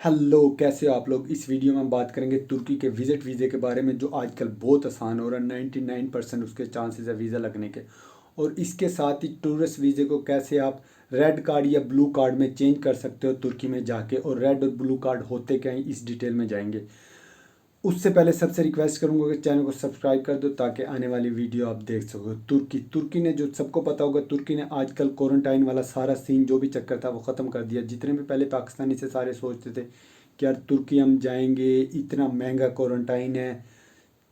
Hello, कैसे हो आप लोग। इस वीडियो में हम बात करेंगे तुर्की के विजिट वीज़े के बारे में, जो आजकल बहुत आसान हो रहा है। 99% उसके चांसेस है वीज़ा लगने के। और इसके साथ ही टूरिस्ट वीज़े को कैसे आप रेड कार्ड या ब्लू कार्ड में चेंज कर सकते हो तुर्की में जाके, और रेड और ब्लू कार्ड होते क्या हैं इस डिटेल में जाएंगे। उससे पहले सबसे रिक्वेस्ट करूंगा कि चैनल को सब्सक्राइब कर दो ताकि आने वाली वीडियो आप देख सको। तुर्की ने, जो सबको पता होगा, तुर्की ने आजकल क्वारंटाइन वाला सारा सीन जो भी चक्कर था वो ख़त्म कर दिया। जितने भी पहले पाकिस्तानी से सारे सोचते थे कि यार तुर्की हम जाएंगे, इतना महंगा क्वारंटाइन है,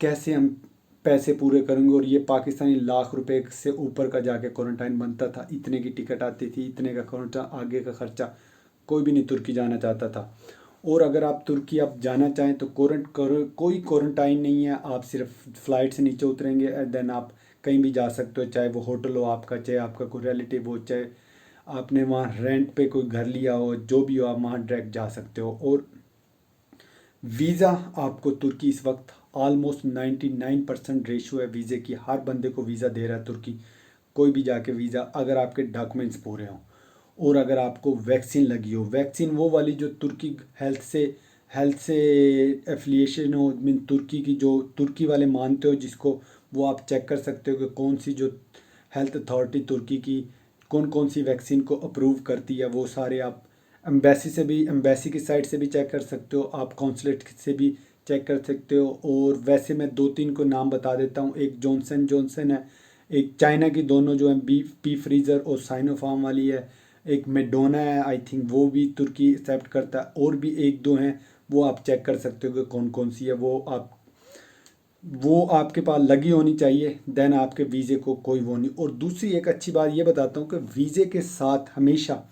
कैसे हम पैसे पूरे करेंगे। और ये पाकिस्तानी लाख रुपए से ऊपर का जाके क्वारंटाइन बनता था, इतने की टिकट आती थी, इतने का क्वारंटाइन, आगे का खर्चा। कोई भी नहीं तुर्की जाना चाहता था। और अगर आप तुर्की आप जाना चाहें तो कोई क्वारंटाइन नहीं है। आप सिर्फ फ्लाइट से नीचे उतरेंगे एंड देन आप कहीं भी जा सकते हो, चाहे वो होटल हो आपका, चाहे आपका कोई रिलेटिव हो, चाहे आपने वहाँ रेंट पे कोई घर लिया हो, जो भी हो, आप वहाँ डायरेक्ट जा सकते हो। और वीज़ा आपको तुर्की इस वक्त ऑलमोस्ट 99% रेशो है वीज़े की, हर बंदे को वीज़ा दे रहा है तुर्की। कोई भी जाके वीज़ा, अगर आपके डॉक्यूमेंट्स पूरे हों और अगर आपको वैक्सीन लगी हो, वैक्सीन वो वाली जो तुर्की हेल्थ से एफिलिएशन हो, मीन तुर्की की, जो तुर्की वाले मानते हो जिसको, वो आप चेक कर सकते हो कि कौन सी जो हेल्थ अथॉरिटी तुर्की की कौन कौन सी वैक्सीन को अप्रूव करती है। वो सारे आप एम्बेसी की साइट से भी चेक कर सकते हो, आप कौंसलेट से भी चेक कर सकते हो। और वैसे मैं दो तीन को नाम बता देता हूँ। एक जॉनसन है, एक चाइना की, दोनों जो है पी फ्रीज़र और साइनोफार्म वाली है। एक मेडोना है, आई थिंक वो भी तुर्की एक्सेप्ट करता है। और भी एक दो हैं, वो आप चेक कर सकते हो कि कौन कौन सी है। वो आपके पास लगी होनी चाहिए, देन आपके वीज़े को कोई वो नहीं। और दूसरी एक अच्छी बात ये बताता हूँ कि वीज़े के साथ हमेशा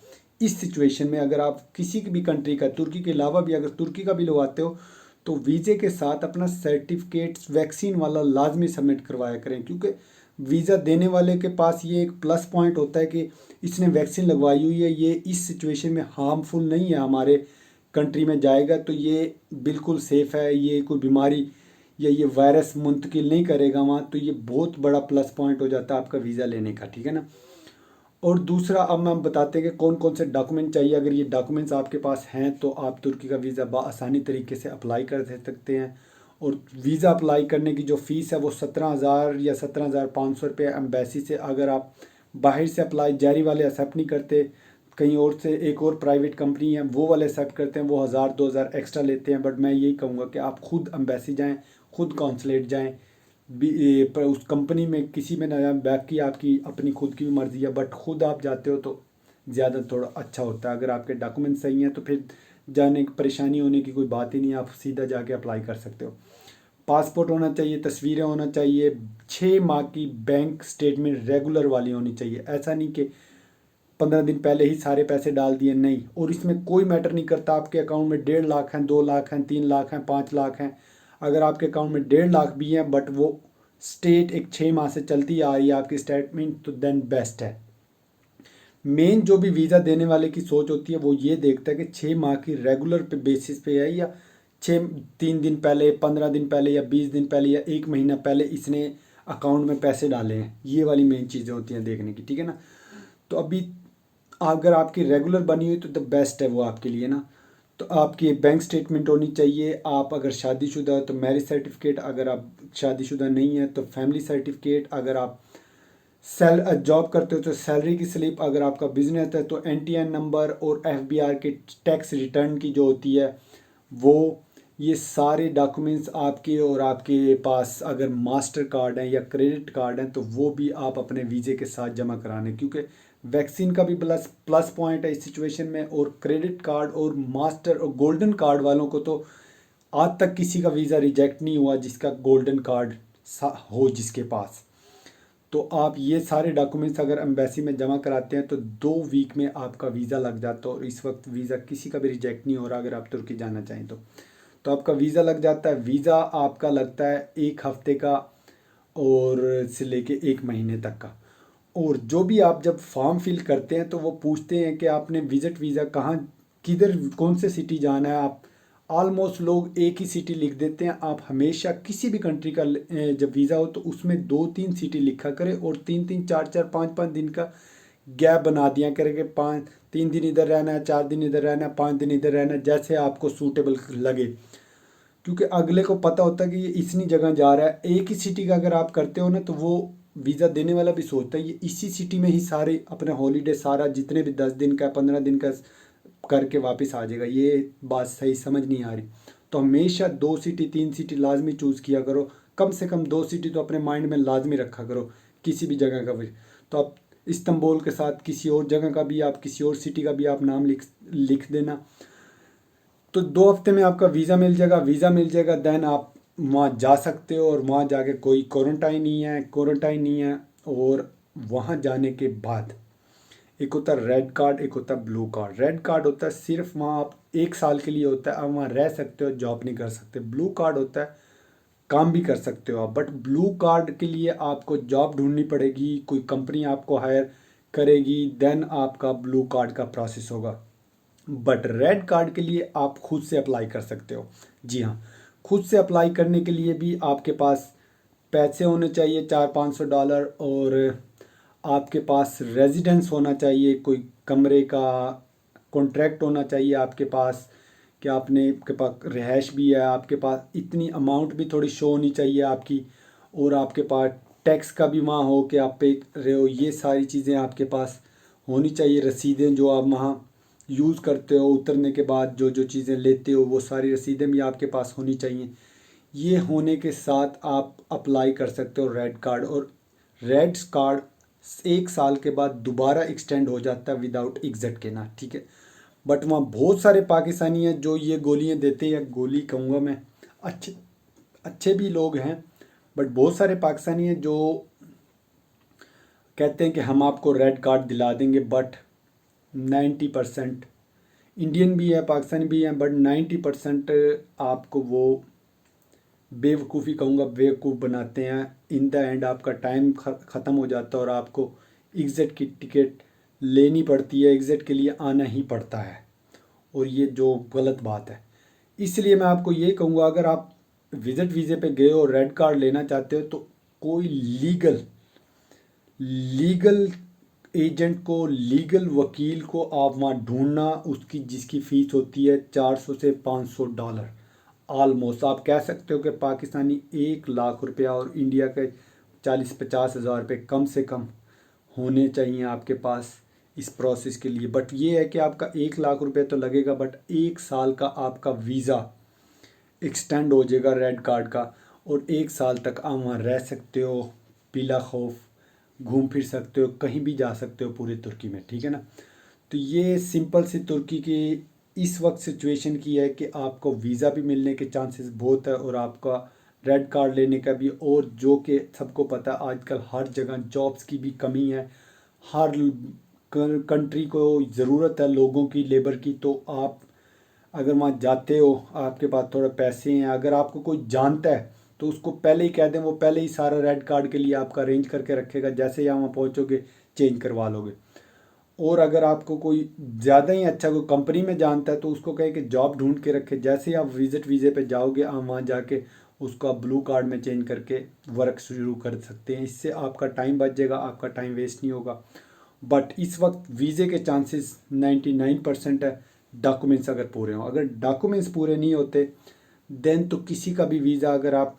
इस सिचुएशन में, अगर आप किसी की भी कंट्री का, तुर्की के अलावा भी अगर तुर्की का भी लगवाते हो, तो वीज़े के साथ अपना सर्टिफिकेट वैक्सीन वाला लाजमी सबमिट करवाया करें। क्योंकि वीज़ा देने वाले के पास ये एक प्लस पॉइंट होता है कि इसने वैक्सीन लगवाई हुई है, ये इस सिचुएशन में हार्मफुल नहीं है, हमारे कंट्री में जाएगा तो ये बिल्कुल सेफ़ है, ये कोई बीमारी या ये वायरस मुंतकिल नहीं करेगा वहाँ। तो ये बहुत बड़ा प्लस पॉइंट हो जाता है आपका वीज़ा लेने का, ठीक है ना। और दूसरा, अब हम बताते हैं कि कौन कौन से डॉक्यूमेंट चाहिए। अगर ये डॉक्यूमेंट्स आपके पास हैं तो आप तुर्की का वीज़ा आसानी तरीके से अप्लाई कर सकते हैं। और वीज़ा अप्लाई करने की जो फ़ीस है वो 17,000 या 17,500 रुपये एम्बेसी से। अगर आप बाहर से अप्लाई, जारी वाले एक्सेप्ट नहीं करते, कहीं और से एक और प्राइवेट कंपनी है वो वाले एक्सेप्ट करते हैं, वो 1,000 2,000 एक्स्ट्रा लेते हैं। बट मैं यही कहूँगा कि आप खुद एम्बेसी जाएँ, खुद कौंसलेट जाएँ। पर उस कंपनी में किसी में ना जाएं, बाकी आपकी अपनी खुद की भी मर्ज़ी है, बट खुद आप जाते हो तो ज़्यादा थोड़ा अच्छा होता है। अगर आपके डॉक्यूमेंट सही हैं तो फिर जाने की परेशानी होने की कोई बात ही नहीं, आप सीधा जाके अप्लाई कर सकते हो। पासपोर्ट होना चाहिए, तस्वीरें होना चाहिए, 6 माह की बैंक स्टेटमेंट रेगुलर वाली होनी चाहिए। ऐसा नहीं कि 15 दिन पहले ही सारे पैसे डाल दिए, नहीं। और इसमें कोई मैटर नहीं करता आपके अकाउंट में 1.5 लाख हैं, 2 लाख हैं, 3 लाख हैं, 5 लाख हैं। अगर आपके अकाउंट में 1.5 लाख भी हैं बट वो स्टेट एक 6 माह से चलती आ रही है आपकी स्टेटमेंट, तो देन बेस्ट है। मेन जो भी वीज़ा देने वाले की सोच होती है वो ये देखता है कि 6 माह की रेगुलर पे बेसिस पे है, या 3 दिन पहले, 15 दिन पहले, या 20 दिन पहले, या 1 महीना पहले इसने अकाउंट में पैसे डाले हैं। ये वाली मेन चीज़ें होती हैं देखने की, ठीक है ना। तो अभी अगर आपकी रेगुलर बनी हुई तो द बेस्ट है वो आपके लिए ना। तो आपकी बैंक स्टेटमेंट होनी चाहिए। आप अगर शादीशुदा हो तो मैरिज सर्टिफिकेट, अगर आप शादीशुदा नहीं है तो फैमिली सर्टिफिकेट, अगर आप जॉब करते हो तो सैलरी की स्लिप, अगर आपका बिजनेस है तो NTN नंबर, और FBR के टैक्स रिटर्न की जो होती है वो। ये सारे डॉक्यूमेंट्स आपके, और आपके पास अगर मास्टर कार्ड है या क्रेडिट कार्ड है तो वो भी आप अपने वीज़े के साथ जमा कराने, क्योंकि वैक्सीन का भी प्लस प्लस पॉइंट है इस सिचुएशन में। और क्रेडिट कार्ड और मास्टर और गोल्डन कार्ड वालों को तो आज तक किसी का वीज़ा रिजेक्ट नहीं हुआ जिसका गोल्डन कार्ड हो जिसके पास। तो आप ये सारे डॉक्यूमेंट्स अगर एम्बेसी में जमा कराते हैं तो 2 वीक में आपका वीज़ा लग जाता है। और इस वक्त वीज़ा किसी का भी रिजेक्ट नहीं हो रहा अगर आप तुर्की जाना चाहें तो आपका वीज़ा लग जाता है। वीज़ा आपका लगता है 1 हफ्ते का, और से लेके 1 महीने तक का। और जो भी आप जब फॉर्म फिल करते हैं तो वो पूछते हैं कि आपने विजिट वीज़ा कहाँ, किधर, कौन से सिटी जाना है। आप ऑलमोस्ट लोग एक ही सिटी लिख देते हैं। आप हमेशा किसी भी कंट्री का जब वीज़ा हो तो उसमें 2 3 सिटी लिखा करें, और 3 3 4 4 5 5 दिन का गैप बना दिया करेंगे, 3 दिन इधर रहना है, 4 दिन इधर रहना है, 5 दिन इधर रहना है, जैसे आपको सूटेबल लगे। क्योंकि अगले को पता होता है कि ये इतनी जगह जा रहा है। एक ही सिटी का अगर आप करते हो ना, तो वो वीज़ा देने वाला भी सोचता है ये इसी सिटी में ही सारे अपने हॉलीडे सारा जितने भी 10 दिन का 15 दिन का करके वापस आ जाएगा। ये बात सही समझ नहीं आ रही। तो हमेशा 2 सिटी 3 सिटी लाजमी चूज़ किया करो, कम से कम 2 सिटी तो अपने माइंड में लाजमी रखा करो किसी भी जगह का भी। तो आप इस्तांबुल के साथ किसी और जगह का भी, आप किसी और सिटी का भी आप नाम लिख देना। तो 2 हफ्ते में आपका वीज़ा मिल जाएगा। वीज़ा मिल जाएगा देन आप वहाँ जा सकते हो, और वहाँ जाके कोई क्वारंटाइन नहीं है। और वहाँ जाने के बाद एक होता है रेड कार्ड, एक होता है ब्लू कार्ड। रेड कार्ड होता है सिर्फ वहाँ आप 1 साल के लिए होता है, आप वहाँ रह सकते हो, जॉब नहीं कर सकते। ब्लू कार्ड होता है काम भी कर सकते हो आप, बट ब्लू कार्ड के लिए आपको जॉब ढूंढनी पड़ेगी, कोई कंपनी आपको हायर करेगी, देन आपका ब्लू कार्ड का प्रोसेस होगा। बट रेड कार्ड के लिए आप खुद से अप्लाई कर सकते हो। जी हाँ, खुद से अप्लाई करने के लिए भी आपके पास पैसे होने चाहिए $400-500, और आपके पास रेजिडेंस होना चाहिए, कोई कमरे का कॉन्ट्रैक्ट होना चाहिए आपके पास, कि आपने के पास रिहाइश भी है, आपके पास इतनी अमाउंट भी थोड़ी शो होनी चाहिए आपकी, और आपके पास टैक्स का भी वहाँ हो कि आप पे रहे हो। ये सारी चीज़ें आपके पास होनी चाहिए, रसीदें जो आप वहाँ यूज़ करते हो, उतरने के बाद जो जो चीज़ें लेते हो वो सारी रसीदें भी आपके पास होनी चाहिए। ये होने के साथ आप अप्लाई कर सकते हो रेड कार्ड। और रेड कार्ड 1 साल के बाद दोबारा एक्सटेंड हो जाता है विदाउट एग्जिट के ना, ठीक है। बट वहाँ बहुत सारे पाकिस्तानी हैं जो ये गोलियाँ देते हैं, या गोली कहूँगा मैं, अच्छे अच्छे भी लोग हैं, बट बहुत सारे पाकिस्तानी हैं जो कहते हैं कि हम आपको रेड कार्ड दिला देंगे। बट 90% इंडियन भी है, पाकिस्तानी भी हैं, बट 90% आपको वो बेवकूफ़ी कहूँगा, बेवकूफ़ बनाते हैं। इन द एंड आपका टाइम ख़त्म हो जाता है और आपको एग्ज़िट की टिकट लेनी पड़ती है, एग्ज़िट के लिए आना ही पड़ता है, और ये जो गलत बात है। इसलिए मैं आपको ये कहूँगा, अगर आप विज़िट वीज़े पे गए हो, रेड कार्ड लेना चाहते हो, तो कोई लीगल एजेंट को, लीगल वकील को आप वहाँ ढूंढना, उसकी जिसकी फ़ीस होती है $400 से $500। आलमोस्ट आप कह सकते हो कि पाकिस्तानी 1 लाख रुपया, और इंडिया के 40-50 हज़ार रुपये कम से कम होने चाहिए आपके पास इस प्रोसेस के लिए। बट ये है कि आपका 1 लाख रुपये तो लगेगा, बट 1 साल का आपका वीज़ा एक्सटेंड हो जाएगा रेड कार्ड का, और 1 साल तक आप वहाँ रह सकते हो बिला खौफ, घूम फिर सकते हो, कहीं भी जा सकते हो पूरे तुर्की में, ठीक है ना। तो ये सिंपल सी तुर्की की इस वक्त सिचुएशन की है कि आपको वीज़ा भी मिलने के चांसेस बहुत है, और आपका रेड कार्ड लेने का भी। और जो कि सबको पता है आजकल हर जगह जॉब्स की भी कमी है, हर कंट्री को ज़रूरत है लोगों की, लेबर की। तो आप अगर वहाँ जाते हो, आपके पास थोड़े पैसे हैं, अगर आपको कोई जानता है तो उसको पहले ही कह दें, वो पहले ही सारा रेड कार्ड के लिए आपका अरेंज करके रखेगा, जैसे ही आप वहाँ पहुँचोगे चेंज करवा लोगे। और अगर आपको कोई ज़्यादा ही अच्छा कोई कंपनी में जानता है तो उसको कहे कि जॉब ढूंढ के रखे, जैसे ही आप विज़िट वीज़े पे जाओगे आप वहाँ जाके उसको आप ब्लू कार्ड में चेंज करके वर्क शुरू कर सकते हैं। इससे आपका टाइम बच जाएगा, आपका टाइम वेस्ट नहीं होगा। बट इस वक्त वीज़े के चांसेस 99% है, डॉक्यूमेंट्स अगर पूरे हों। अगर डॉक्यूमेंट्स पूरे नहीं होते देन तो किसी का भी वीज़ा, अगर आप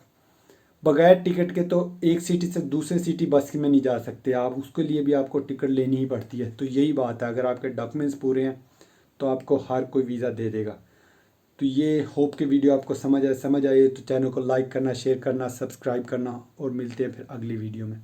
बगैर टिकट के तो एक सिटी से दूसरे सिटी बस में नहीं जा सकते आप, उसके लिए भी आपको टिकट लेनी ही पड़ती है। तो यही बात है, अगर आपके डॉक्यूमेंट्स पूरे हैं तो आपको हर कोई वीज़ा दे देगा। तो ये होप कि वीडियो आपको समझ आए तो चैनल को लाइक करना, शेयर करना, सब्सक्राइब करना, और मिलते हैं फिर अगली वीडियो में।